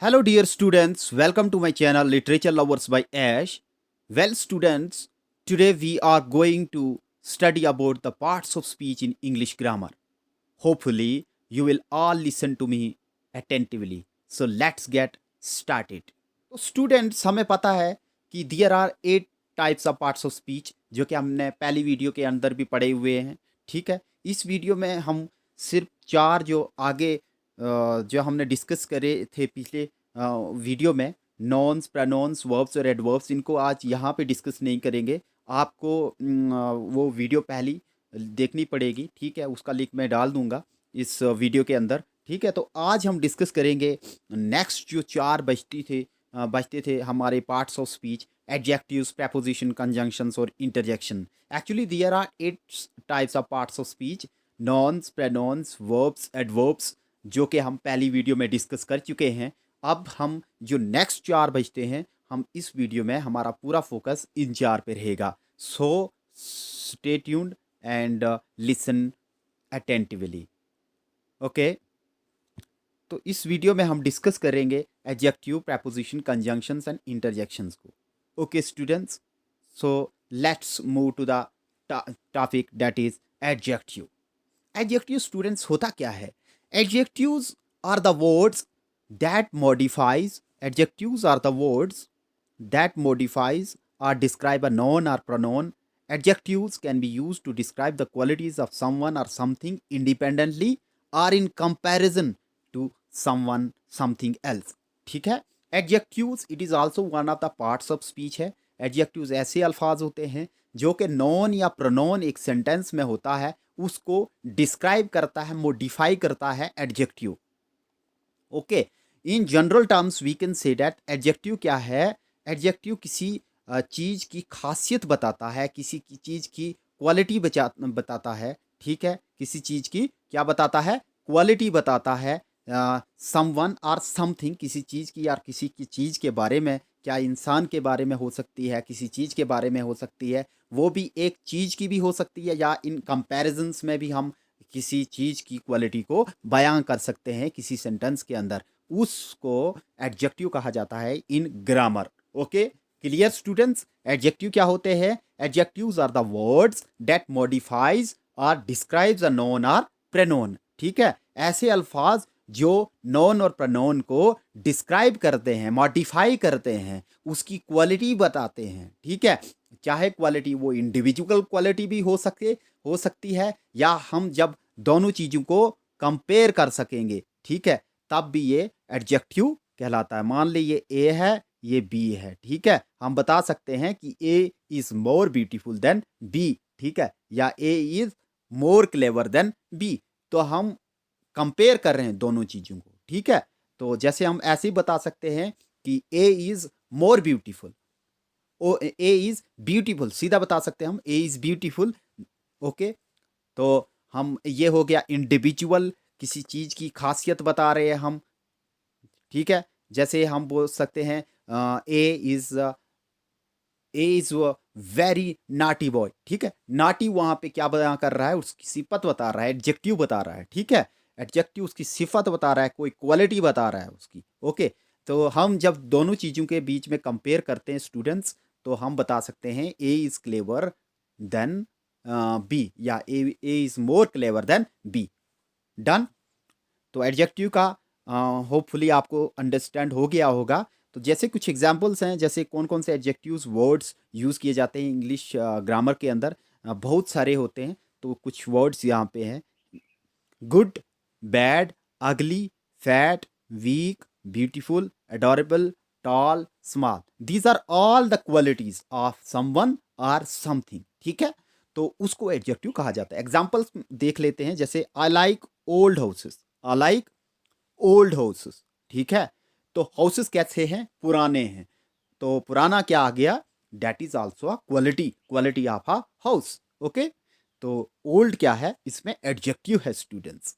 Hello, dear students. Welcome to my channel Literature Lovers by Ash. Well, students, today we are going to study about the parts of speech in English grammar. Hopefully, you will all listen to me attentively. So, let's get started. तो students हमें पता है कि there are 8 types of parts of speech जो कि हमने पहली video के अंदर भी पढ़े हुए हैं। ठीक है, इस वीडियो में हम सिर्फ 4 जो आगे जो हमने डिस्कस करे थे पिछले वीडियो में, नॉन्स, प्रोनाउंस, वर्ब्स और एडवर्ब्स, इनको आज यहाँ पे डिस्कस नहीं करेंगे। आपको वो वीडियो पहली देखनी पड़ेगी। ठीक है, उसका लिंक मैं डाल दूंगा इस वीडियो के अंदर। ठीक है, तो आज हम डिस्कस करेंगे नेक्स्ट जो 4 बचते थे हमारे parts of speech, adjectives, preposition, conjunctions और interjection. Actually there are 8 types of parts of speech, nouns, pronouns, verbs, adverbs, जो कि हम पहली वीडियो में डिस्कस कर चुके हैं। अब हम जो नेक्स्ट 4 बचते हैं, हम इस वीडियो में हमारा पूरा फोकस इन 4 पे रहेगा। So stay tuned and listen attentively. Okay, तो इस वीडियो में हम डिस्कस करेंगे adjective, preposition, conjunctions and interjections को। Okay students, so let's move to the topic that is adjective. Adjective students होता क्या है? Adjectives are the words that modifies, adjectives are the words that modifies or describe a noun or pronoun. Adjectives can be used to describe the qualities of someone or something independently or in comparison to someone, something else. ठीक है, adjectives it is also one of the parts of speech है। adjectives ऐसे अल्फाज होते हैं जो कि noun या pronoun एक सेंटेंस में होता है, उसको डिस्क्राइब करता है, मोडिफाई करता है adjective। Okay, in general terms we can say that adjective क्या है? एडजेक्टिव किसी चीज़ की खासियत बताता है, किसी की चीज़ की क्वालिटी बताता है। ठीक है, किसी चीज़ की क्या बताता है? क्वालिटी बताता है। समवन और समथिंग, किसी चीज़ की या किसी की चीज़ के बारे में, क्या इंसान के बारे में हो सकती है, किसी चीज़ के बारे में हो सकती है, वो भी एक चीज़ की भी हो सकती है, या इन कंपैरिजन्स में भी हम किसी चीज़ की क्वालिटी को बयां कर सकते हैं किसी सेंटेंस के अंदर। उसको एडजेक्टिव कहा जाता है in grammar. Okay, clear students? Adjective क्या होते हैं? Adjectives are the words that modifies और डिस्क्राइब्स अ नोन और प्रोनाउन। ठीक है, ऐसे अल्फाज जो नोन और प्रोनाउन को डिस्क्राइब करते हैं, मॉडिफाई करते हैं, उसकी क्वालिटी बताते हैं। ठीक है, चाहे क्वालिटी वो इंडिविजुअल क्वालिटी भी हो सकती है, या हम जब दोनों चीज़ों को कंपेयर कर सकेंगे, ठीक है, तब भी ये एडजेक्टिव कहलाता है। मान लीजिए ए है, ये बी है। ठीक है, हम बता सकते हैं कि A is more beautiful than B. ठीक है, या A is more clever than B. तो हम कंपेयर कर रहे हैं दोनों चीज़ों को। ठीक है, तो जैसे हम ऐसे ही बता सकते हैं कि A is more beautiful, or A is beautiful, सीधा बता सकते हैं हम ए इज ब्यूटीफुल। ओके, तो हम ये हो गया इंडिविजुअल, किसी चीज़ की खासियत बता रहे हैं हम। ठीक है, जैसे हम बोल सकते हैं ए इज वेरी नाटी बॉय। ठीक है, नाटी वहाँ पे क्या बयां कर रहा है? उसकी सिफत बता रहा है, एडजेक्टिव बता रहा है। ठीक है, एडजेक्टिव उसकी सिफत बता रहा है, कोई क्वालिटी बता रहा है उसकी। ओके, तो हम जब दोनों चीज़ों के बीच में कंपेयर करते हैं स्टूडेंट्स, तो हम बता सकते हैं A is clever than B, या A is more clever than B. Done. तो एडजेक्टिव का होपफुली आपको अंडरस्टैंड हो गया होगा। तो जैसे कुछ एग्जांपल्स हैं, जैसे कौन कौन से एडजेक्टिव्स वर्ड्स यूज़ किए जाते हैं इंग्लिश ग्रामर के अंदर, बहुत सारे होते हैं। तो कुछ वर्ड्स यहाँ पे हैं: good, bad, ugly, fat, weak, beautiful, adorable, tall, small. These are all the qualities of someone और समथिंग। ठीक है, तो उसको एडजेक्टिव कहा जाता है। एग्जाम्पल्स देख लेते हैं, जैसे I like old houses, I like old houses. ठीक है, तो हाउसेस कैसे हैं? पुराने हैं। तो पुराना क्या आ गया? That is also a quality, quality of a house. Okay, तो ओल्ड क्या है? इसमें एडजेक्टिव है students.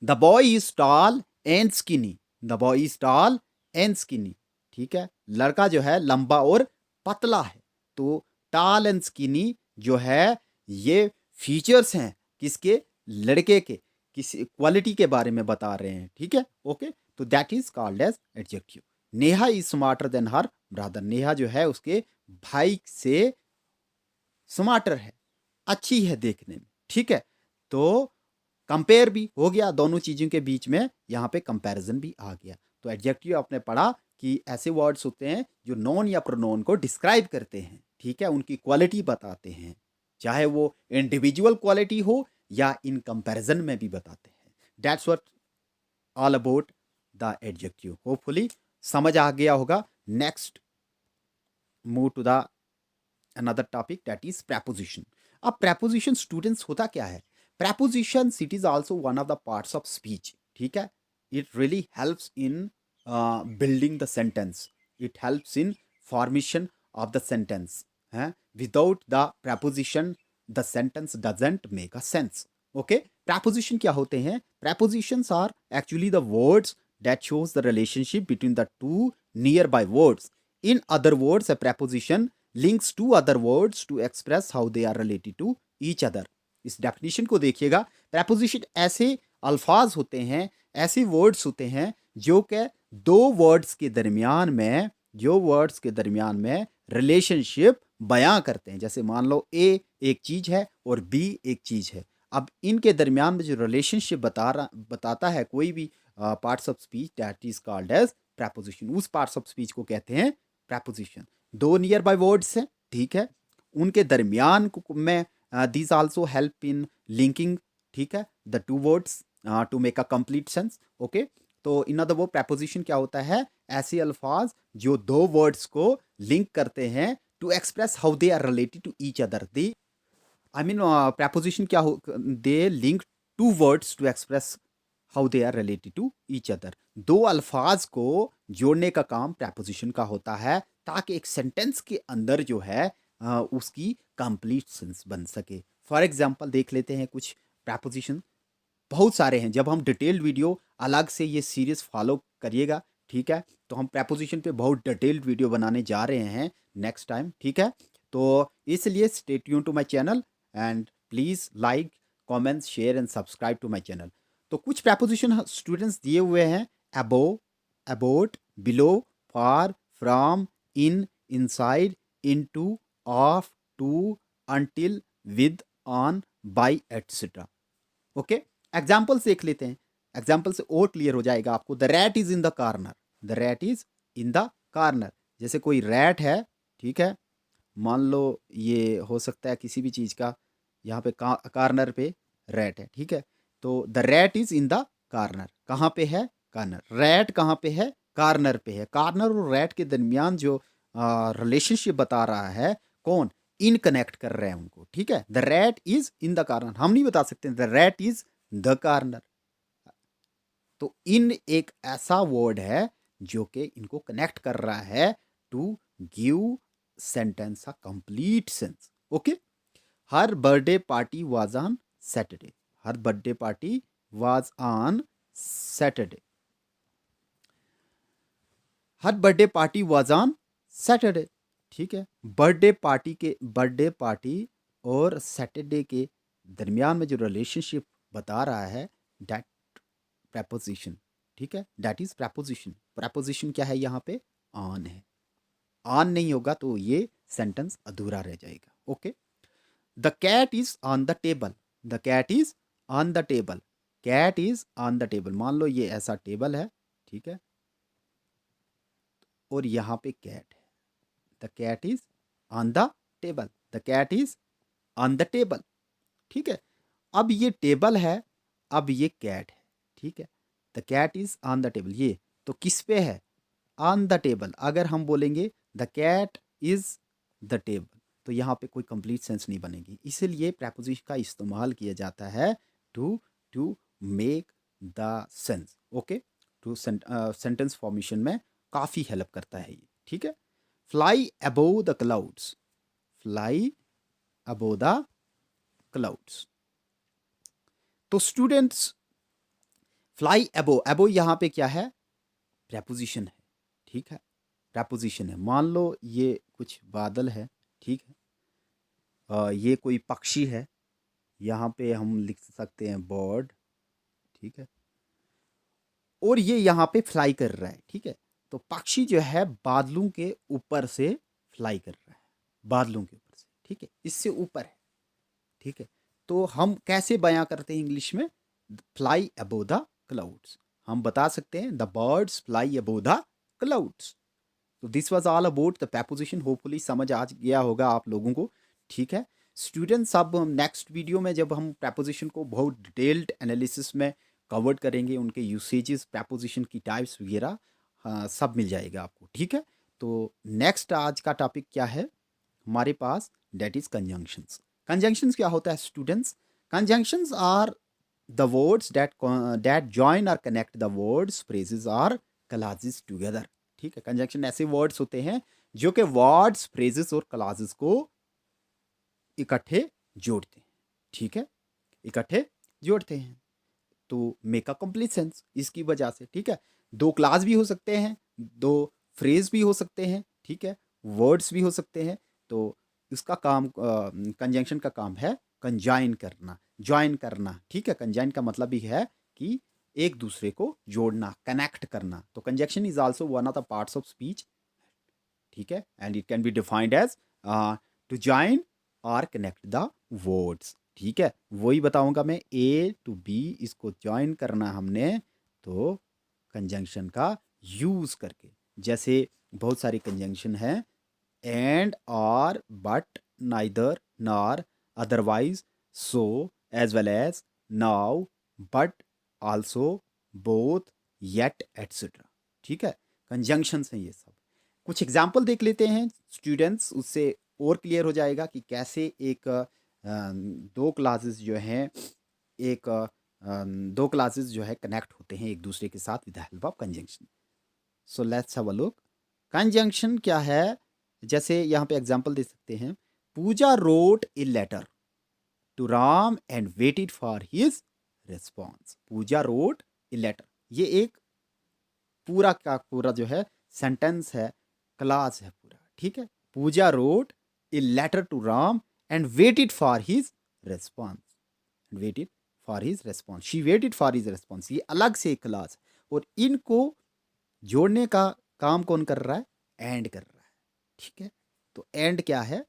The boy is tall and skinny, the boy is tall and skinny. ठीक है, लड़का जो है लंबा और पतला है। तो टॉल एंड स्किनी जो है, ये फीचर्स हैं किसके? लड़के के, किसी क्वालिटी के बारे में बता रहे हैं। ठीक है, ओके, तो that is called as adjective. Neha is smarter than her brother, Neha जो है उसके भाई से स्मार्टर है, अच्छी है देखने में, ठीक है। तो कंपेयर भी हो गया, दोनों चीज़ों के बीच में यहाँ पे कंपैरिजन भी आ गया। तो एडजेक्टिव आपने पढ़ा कि ऐसे वर्ड्स होते हैं जो नॉन या प्रोनोन को डिस्क्राइब करते हैं, ठीक है, उनकी क्वालिटी बताते हैं, चाहे वो इंडिविजुअल क्वालिटी हो या इन कंपैरिजन में भी बताते हैं। That's what all about the adjective. Hopefully समझ आ गया होगा। Next move to the another topic, that is preposition। अब preposition स्टूडेंट्स होता क्या है? preposition it is also one of the parts of speech, ठीक है। it really helps in building the sentence, it helps in formation of the sentence, है। without the preposition the sentence doesn't make a sense, okay। preposition क्या होते हैं? prepositions are actually the words that shows the relationship between the two nearby words। in other words, a preposition links two other words to express how they are related to each other। इस definition को देखिएगा। Preposition ऐसे अल्फाज होते हैं, ऐसे words होते हैं जो कि दो वर्ड्स के दरमियान में, जो वर्ड्स के दरमियान में रिलेशनशिप बयां करते हैं। जैसे मान लो ए एक चीज है और बी एक चीज है। अब इनके दरमियान में जो रिलेशनशिप बताता है कोई भी parts of speech, that is called as preposition. उस पार्ट्स ऑफ स्पीच को कहते हैं प्रेपोजिशन। दो नियर बाय वर्ड्स हैं, ठीक है, उनके दरमियान में these also help in linking, ठीक है, the two words to make a complete sense, okay. तो इन अदर वर्ड प्रेपोजिशन क्या होता है? ऐसे अल्फाज जो दो वर्ड्स को लिंक करते हैं to express how they are related to each other. They I mean preposition क्या हो, they link two words to express how they are related to each other. दो अल्फाज को जोड़ने का काम प्रेपोजिशन का होता है ताकि एक सेंटेंस के अंदर जो है उसकी कंप्लीट सेंस बन सके। फॉर एग्जांपल देख लेते हैं कुछ प्रेपोजिशन, बहुत सारे हैं। जब हम डिटेल्ड वीडियो अलग से ये सीरीज फॉलो करिएगा, ठीक है, तो हम प्रेपोजिशन पे बहुत डिटेल्ड वीडियो बनाने जा रहे हैं नेक्स्ट टाइम, ठीक है। तो इसलिए stay tune to my channel and please like, comments, share and subscribe to my channel. तो कुछ प्रेपोजिशन स्टूडेंट्स दिए हुए हैं, above, about, below, far, from, in, inside, into, off, to, until, with, on, by etcetera, okay. Examples देख लेते हैं, example से और क्लियर हो जाएगा आपको। The rat is in the corner, the rat is in the corner. जैसे कोई रैट है, ठीक है, मान लो ये हो सकता है किसी भी चीज़ का, यहाँ पे कॉर्नर पे रैट है, ठीक है। तो the rat is in the corner, कहाँ पे है? कॉर्नर। रैट कहाँ पे है? कॉर्नर पे है। कॉर्नर और रैट के दरमियान जो रिलेशनशिप बता रहा है कौन? इन कनेक्ट कर रहे हैं उनको, ठीक है। The rat is in the corner, हम नहीं बता सकते the rat is the corner. तो इन एक ऐसा वर्ड है जो कि इनको कनेक्ट कर रहा है to give sentence a complete sense, okay. Her birthday party was on Saturday, her birthday party was on Saturday, her birthday party was on Saturday, ठीक है। बर्थडे पार्टी और सैटरडे के दरमियान में जो रिलेशनशिप बता रहा है दैट प्रेपोजिशन, ठीक है, दैट इज प्रेपोजिशन। प्रेपोजिशन क्या है? यहाँ पे ऑन है। ऑन नहीं होगा तो ये सेंटेंस अधूरा रह जाएगा, okay. The cat is on the table, the cat is on the table, cat is on the table. मान लो ये ऐसा टेबल है, ठीक है, और यहाँ पे कैट है। The cat is on the table, the cat is on the table, ठीक है। अब ये टेबल है, अब ये कैट है, ठीक है। The cat is on the table, ये तो किस पे है? On the table. अगर हम बोलेंगे the cat is the table तो यहाँ पे कोई कंप्लीट सेंस नहीं बनेगी। इसीलिए प्रेपोजिशन का इस्तेमाल किया जाता है to to make the sense, okay. To sentence formation में काफ़ी हेल्प करता है ये, ठीक है। Fly above the clouds, fly above the clouds. तो स्टूडेंट्स फ्लाई अबो, अबो यहाँ पे क्या है? प्रेपोजिशन है, ठीक है, प्रेपोजिशन है। मान लो ये कुछ बादल है, ठीक है, ये कोई पक्षी है, यहाँ पे हम लिख सकते हैं बर्ड, ठीक है। और ये यहाँ पे फ्लाई कर रहा है, ठीक है। तो पक्षी जो है बादलों के ऊपर से फ्लाई कर रहा है, बादलों के ऊपर से, ठीक है, इससे ऊपर है, ठीक है। तो हम कैसे बयां करते हैं इंग्लिश में, फ्लाई अबोव द क्लाउड्स। हम बता सकते हैं the birds fly above the clouds. तो this was all about the preposition. Hopefully समझ आ गया होगा आप लोगों को, ठीक है स्टूडेंट्स। अब नेक्स्ट वीडियो में जब हम प्रपोजिशन को बहुत डिटेल्ड एनालिसिस में कवर करेंगे, उनके यूसेजेस, प्रपोजिशन की टाइप्स वगैरह, हाँ, सब मिल जाएगा आपको, ठीक है। तो नेक्स्ट आज का टॉपिक क्या है हमारे पास, डेट इज कंजंक्शंस। कंजंक्शंस क्या होता है students? Conjunctions are the words that join or connect the words, phrases or clauses together, ठीक है। कंजंक्शन ऐसे वर्ड्स होते हैं जो कि वर्ड्स, फ्रेजेस और क्लासेस को इकट्ठे जोड़ते हैं, ठीक है, इकट्ठे जोड़ते हैं। तो मेक अ कंप्लीट सेंस इसकी वजह से, ठीक है। दो क्लास भी हो सकते हैं, दो फ्रेज भी हो सकते हैं, ठीक है, वर्ड्स भी हो सकते हैं। तो इसका काम, कंजंक्शन का काम है कंजाइन करना, ज्वाइन करना, ठीक है। कंजाइन का मतलब ही है कि एक दूसरे को जोड़ना, कनेक्ट करना। तो conjunction is also one of the parts of speech, ठीक है, and it can be defined as to join और कनेक्ट द वर्ड्स, ठीक है। वही बताऊंगा मैं, ए टू बी इसको ज्वाइन करना हमने तो कंजंक्शन का यूज करके। जैसे बहुत सारे कंजंक्शन हैं, एंड, और, but, neither, nor, otherwise, so, as well as, now, but, also, both, yet, etcetera, ठीक है। कंजंक्शंस हैं ये सब। कुछ एग्जाम्पल देख लेते हैं स्टूडेंट्स, उससे और क्लियर हो जाएगा कि कैसे एक दो क्लासेस जो हैं, एक दो क्लासेस जो है कनेक्ट होते हैं एक दूसरे के साथ with the help of conjunction. So let's have a look. Conjunction क्या है? जैसे यहाँ पे एग्जाम्पल दे सकते हैं, Puja wrote a letter to Ram and waited for his response. Puja wrote a letter, ये एक पूरा का पूरा जो है सेंटेंस है, क्लास है पूरा, ठीक है। Puja wrote a letter to Ram and waited for his response, waited for his response, she waited for his response. ये अलग से एक क्लास है, और इनको जोड़ने का काम कौन कर रहा है? एंड कर रहा है, ठीक है। तो एंड क्या है?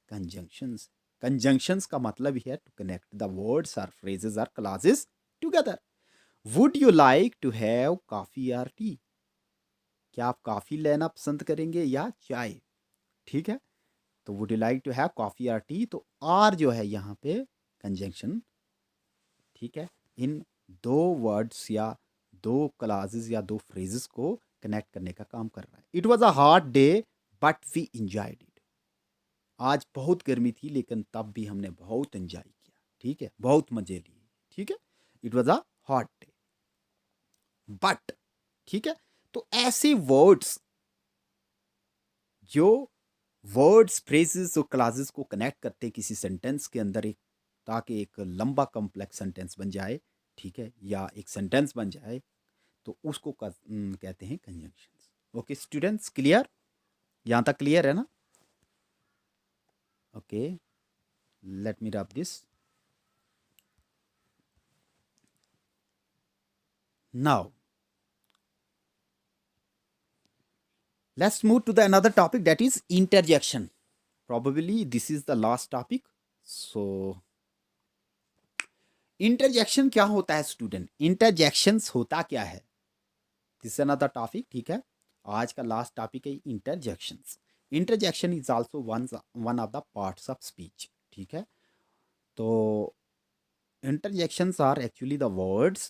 कंजंक्शंस। कंजंक्शंस का मतलब ही है टू कनेक्ट द वर्ड्स और फ्रेजेस और clauses together. Would you like to have coffee और टी? क्या आप कॉफी लेना पसंद करेंगे या चाय? ठीक है, तो would you like to have coffee और टी, तो आर जो है यहाँ पे कंजंक्शन, ठीक है, इन दो वर्ड्स या दो क्लासेस या दो फ्रेजेस को कनेक्ट करने का काम कर रहा है। It was a hot day but we enjoyed it. आज बहुत गर्मी थी लेकिन तब भी हमने बहुत एंजॉय किया, ठीक है, बहुत मजे लिए, ठीक है। It was a hot day but, ठीक है। तो ऐसे वर्ड्स, जो वर्ड्स, फ्रेजेस और क्लासेस को कनेक्ट करते किसी सेंटेंस के अंदर, एक ताकि एक लंबा कॉम्प्लेक्स सेंटेंस बन जाए, ठीक है, या एक सेंटेंस बन जाए, तो उसको कहते हैं कंजंक्शंस। Okay students, clear? यहाँ तक क्लियर है ना? Okay, let me rub this now. Let's move to the another topic, that is interjection. Probably this is the last topic. So interjection क्या होता है स्टूडेंट? Interjections होता क्या है? This is another topic, ठीक है। आज का लास्ट टॉपिक है interjections. Interjection is also one of the parts of speech, ठीक है। तो interjections are actually the words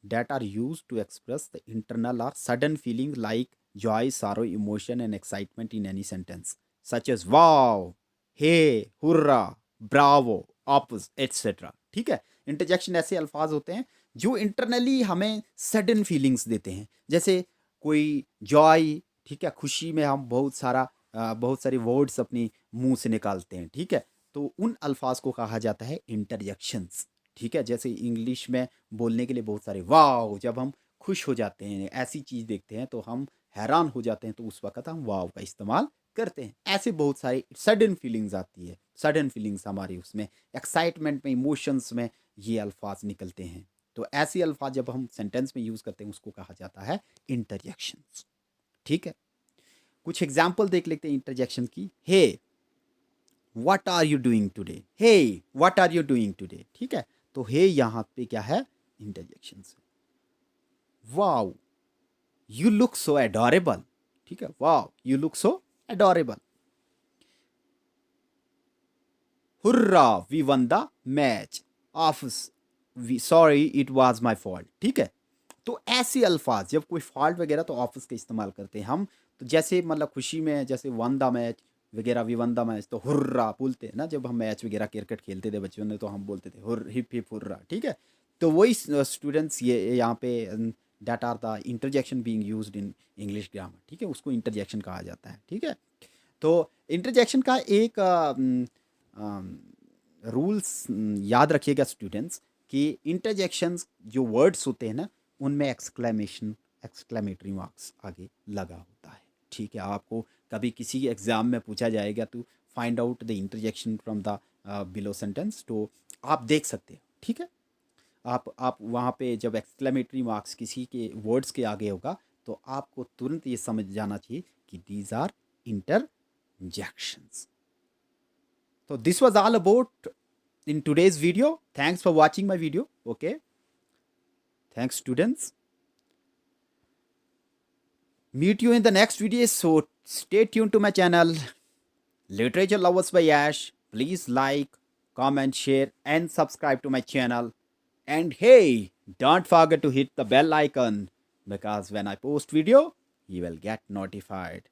that are used to express the internal or sudden feeling like joy, sorrow, emotion, and excitement in any sentence, such as wow, hey, hurrah, bravo, oppose, etc. ठीक है, interjection ऐसे अल्फाज होते हैं जो internally हमें sudden feelings देते हैं। जैसे कोई जॉय, ठीक है, खुशी में हम बहुत सारे वर्ड्स अपनी मुंह से निकालते हैं, ठीक है। तो उन अल्फाज को कहा जाता है इंटरजेक्शंस, ठीक है। जैसे इंग्लिश में बोलने के लिए बहुत सारे वाव, जब हम खुश हो जाते हैं, ऐसी चीज़ देखते हैं तो हम हैरान हो जाते हैं, तो उस वक्त हम वाव का इस्तेमाल करते हैं। ऐसे बहुत सारी सडन फीलिंग्स आती है, सडन फीलिंग्स हमारी उसमें एक्साइटमेंट में, इमोशंस में ये अल्फाज निकलते हैं, तो ऐसे अल्फाज जब हम सेंटेंस में यूज़ करते हैं उसको कहा जाता है इंटरजेक्शंस। ठीक है, कुछ एग्जाम्पल देख लेते हैं इंटरजेक्शन की। Hey what are you doing today, hey what are you doing today. ठीक है, तो हे यहाँ पे क्या है, इंटरजेक्शन है। Wow you look so adorable. ठीक है, wow you look so adorable. Hurrah we won the match, oof sorry it was my fault. ठीक है, तो ऐसे अल्फाज जब कोई फॉल्ट वगैरह तो ऑफिस का इस्तेमाल करते हैं हम। तो जैसे मतलब खुशी में जैसे वन द मैच वगैरह, वी वन द मैच, तो हुर्रा बोलते हैं ना, जब हम मैच वगैरह क्रिकेट खेलते थे बच्चों ने तो हम बोलते थे हुर हिप हिप हुर्रा। ठीक है, तो वही स्टूडेंट्स ये यहाँ पे that are the interjection being used in English grammar. ठीक है, उसको इंटरजेक्शन कहा जाता है। ठीक है, तो इंटरजेक्शन का एक रूल्स याद रखिएगा स्टूडेंट्स कि इंटरजेक्शंस जो वर्ड्स होते हैं ना उनमें एक्सक्लेमेटरी मार्क्स आगे लगा होता है। ठीक है, आपको कभी किसी एग्ज़ाम में पूछा जाएगा तो find out the interjection from the below sentence, तो आप देख सकते हो। ठीक है, आप वहाँ पे जब एक्सक्लेमेटरी मार्क्स किसी के वर्ड्स के आगे होगा तो आपको तुरंत ये समझ जाना चाहिए कि these are interjections. So this was all about in today's video. Thanks for watching my video. Okay, thanks students. Meet you in the next video, so stay tuned to my channel Literature Lovers by Ash. Please like, comment, share and subscribe to my channel. And hey, don't forget to hit the bell icon, because when I post video you will get notified.